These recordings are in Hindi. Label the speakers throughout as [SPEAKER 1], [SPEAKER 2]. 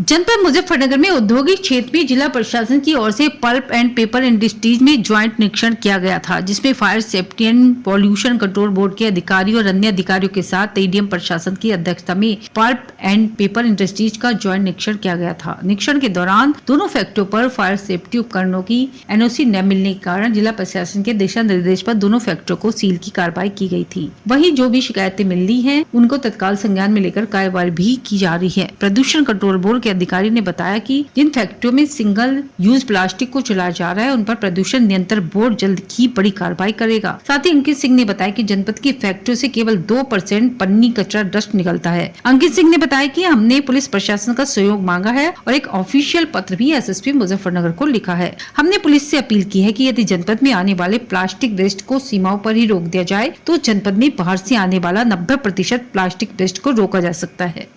[SPEAKER 1] जनपद मुजफ्फरनगर में औद्योगिक क्षेत्र में जिला प्रशासन की ओर से पल्प एंड पेपर इंडस्ट्रीज में ज्वाइंट निरीक्षण किया गया था, जिसमें fire safety and pollution control board के अधिकारियों और अन्य अधिकारियों के साथ एडीएम प्रशासन की अध्यक्षता में पल्प एंड पेपर इंडस्ट्रीज का ज्वाइंट निरीक्षण किया गया था। निरीक्षण के दौरान दोनों फैक्ट्रियों पर फायर सेफ्टी उपकरणों की एनओसी न मिलने के कारण जिला प्रशासन के दिशा निर्देश पर दोनों फैक्ट्रियों को सील की कार्रवाई की गई थी। वहीं जो भी शिकायतें मिल रही हैं, उनको तत्काल संज्ञान में लेकर कार्रवाई भी की जा रही है। प्रदूषण कंट्रोल बोर्ड के अधिकारी ने बताया कि जिन फैक्ट्रियों में सिंगल यूज प्लास्टिक को चलाया जा रहा है, उन पर प्रदूषण नियंत्रण बोर्ड जल्द ही बड़ी कार्रवाई करेगा। साथ ही अंकित सिंह ने बताया कि जनपद की फैक्ट्रियों से केवल 2% पन्नी कचरा डस्ट निकलता है। अंकित सिंह ने बताया कि हमने पुलिस प्रशासन का सहयोग मांगा है और एक ऑफिशियल पत्र भी एसएसपी मुजफ्फरनगर को लिखा है। हमने पुलिस से अपील की है कि यदि जनपद में आने वाले प्लास्टिक वेस्ट को सीमाओं पर ही रोक दिया जाए तो जनपद में बाहर से आने वाला 90% प्लास्टिक वेस्ट को रोका जा सकता है।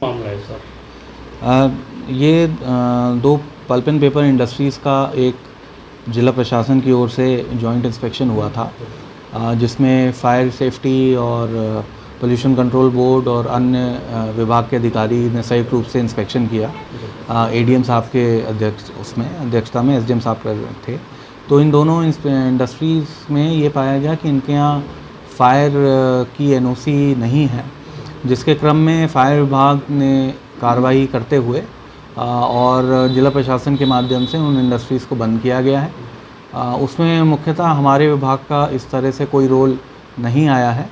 [SPEAKER 2] ये दो पल्प एंड पेपर इंडस्ट्रीज़ का एक जिला प्रशासन की ओर से जॉइंट इंस्पेक्शन हुआ था, जिसमें फायर सेफ्टी और पोल्यूशन कंट्रोल बोर्ड और अन्य विभाग के अधिकारी ने संयुक्त रूप से इंस्पेक्शन किया। एडीएम साहब के अध्यक्षता में एसडीएम साहब प्रेजेंट थे। तो इन दोनों इंडस्ट्रीज़ में ये पाया गया कि इनके यहाँ फायर की एनओसी नहीं है, जिसके क्रम में फायर विभाग ने कार्रवाई करते हुए और जिला प्रशासन के माध्यम से उन इंडस्ट्रीज़ को बंद किया गया है। उसमें मुख्यतः हमारे विभाग का इस तरह से कोई रोल नहीं आया है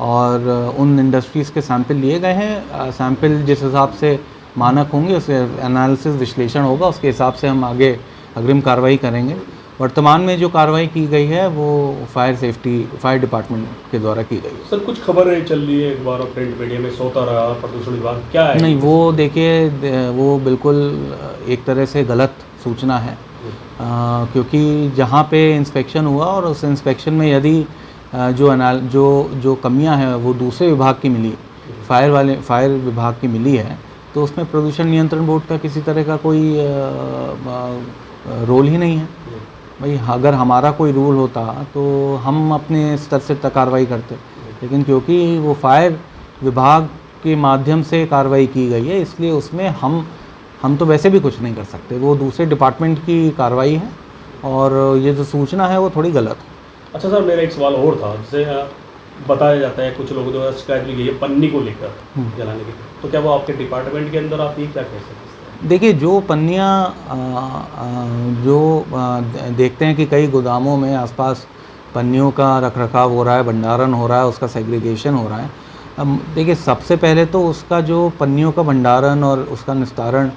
[SPEAKER 2] और उन इंडस्ट्रीज़ के सैंपल लिए गए हैं। सैंपल जिस हिसाब से मानक होंगे उस एनालिसिस विश्लेषण होगा, उसके हिसाब से हम आगे अग्रिम कार्रवाई करेंगे। वर्तमान में जो कार्रवाई की गई है वो फायर डिपार्टमेंट के द्वारा की गई है।
[SPEAKER 3] सर, कुछ खबरें चल रही है अखबार और प्रिंट मीडिया में, सोता रहा प्रदूषण विभाग, क्या है?
[SPEAKER 2] नहीं, वो देखिए, वो बिल्कुल एक तरह से गलत सूचना है, क्योंकि जहाँ पे इंस्पेक्शन हुआ और उस इंस्पेक्शन में यदि जो कमियां हैं वो दूसरे विभाग की मिली, फायर विभाग की मिली है, तो उसमें प्रदूषण नियंत्रण बोर्ड का किसी तरह का कोई रोल ही नहीं है। भाई, अगर हमारा कोई रूल होता तो हम अपने स्तर से कार्रवाई करते, लेकिन क्योंकि वो फायर विभाग के माध्यम से कार्रवाई की गई है, इसलिए उसमें हम तो वैसे भी कुछ नहीं कर सकते। वो दूसरे डिपार्टमेंट की कार्रवाई है और ये जो सूचना है वो थोड़ी गलत है।
[SPEAKER 3] अच्छा सर, मेरा एक सवाल और था। जैसे बताया जाता है कुछ लोगों द्वारा शिकायत भी गई है पन्नी को लेकर जलाने की, तो क्या वो आपके डिपार्टमेंट के अंदर आती है, क्या कह सकते हैं?
[SPEAKER 2] देखिए, जो पन्नियाँ देखते हैं कि कई गोदामों में आसपास पन्नियों का रखरखाव हो रहा है, भंडारण हो रहा है, उसका सेग्रीगेशन हो रहा है। अब देखिए, सबसे पहले तो उसका जो पन्नियों का भंडारण और उसका निस्तारण,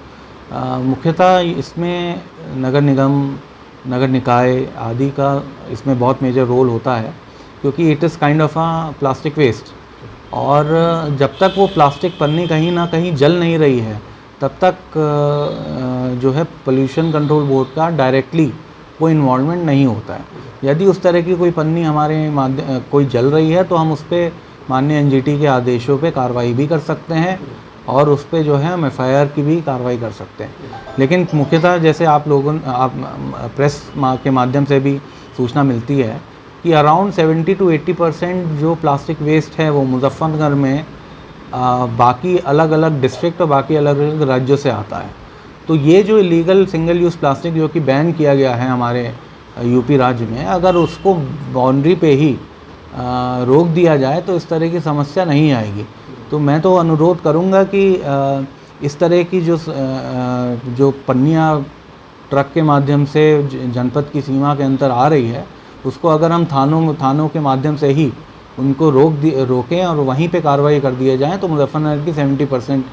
[SPEAKER 2] मुख्यतः इसमें नगर निगम, नगर निकाय आदि का इसमें बहुत मेजर रोल होता है, क्योंकि it is kind of a plastic waste. और जब तक वो प्लास्टिक पन्नी कहीं ना कहीं जल नहीं रही है, तब तक जो है पोल्यूशन कंट्रोल बोर्ड का डायरेक्टली कोई इन्वॉल्वमेंट नहीं होता है। यदि उस तरह की कोई पन्नी हमारे कोई जल रही है तो हम उस पर माननीय एनजीटी के आदेशों पे कार्रवाई भी कर सकते हैं और उस पर जो है हम एफआईआर की भी कार्रवाई कर सकते हैं। लेकिन मुख्यतः जैसे आप प्रेस के माध्यम से भी सूचना मिलती है कि अराउंड 70 to 80% जो प्लास्टिक वेस्ट है वो मुजफ्फरनगर में बाकी अलग अलग डिस्ट्रिक्ट और बाकी अलग अलग राज्यों से आता है। तो ये जो इलीगल सिंगल यूज़ प्लास्टिक जो कि बैन किया गया है हमारे यूपी राज्य में, अगर उसको बाउंड्री पे ही रोक दिया जाए तो इस तरह की समस्या नहीं आएगी। तो मैं तो अनुरोध करूंगा कि इस तरह की जो पन्नियाँ ट्रक के माध्यम से जनपद की सीमा के अंदर आ रही है, उसको अगर हम थानों के माध्यम से ही उनको रोकें और वहीं पे कार्रवाई कर दिए जाएं तो मुजफ्फरनगर की 70%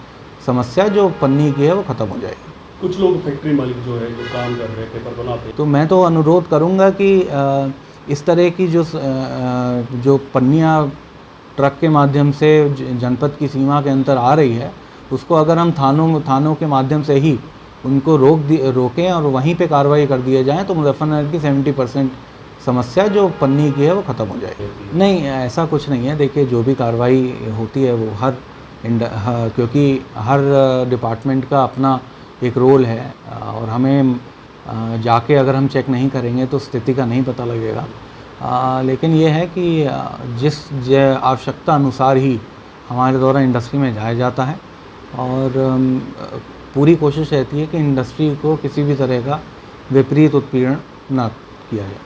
[SPEAKER 2] समस्या जो पन्नी की है वो ख़त्म हो जाएगी।
[SPEAKER 3] कुछ लोग फैक्ट्री मालिक जो है जो काम कर रहे हैं, पेपर बनाते हैं,
[SPEAKER 2] तो मैं तो अनुरोध करूंगा कि इस तरह की जो पन्नियाँ ट्रक के माध्यम से जनपद की सीमा के अंदर आ रही है, उसको अगर हम थानों के माध्यम से ही उनको रोकें और वहीं पे कार्रवाई कर दिए जाएं तो मुजफ्फरनगर की 70% समस्या जो पन्नी की है वो ख़त्म हो जाएगी। नहीं, ऐसा कुछ नहीं है। देखिए, जो भी कार्रवाई होती है वो क्योंकि हर डिपार्टमेंट का अपना एक रोल है और हमें जाके अगर हम चेक नहीं करेंगे तो स्थिति का नहीं पता लगेगा। लेकिन ये है कि जिस आवश्यकता अनुसार ही हमारे द्वारा इंडस्ट्री में जाया जाता है और पूरी कोशिश रहती है कि इंडस्ट्री को किसी भी तरह का विपरीत उत्पीड़न ना किया जाए।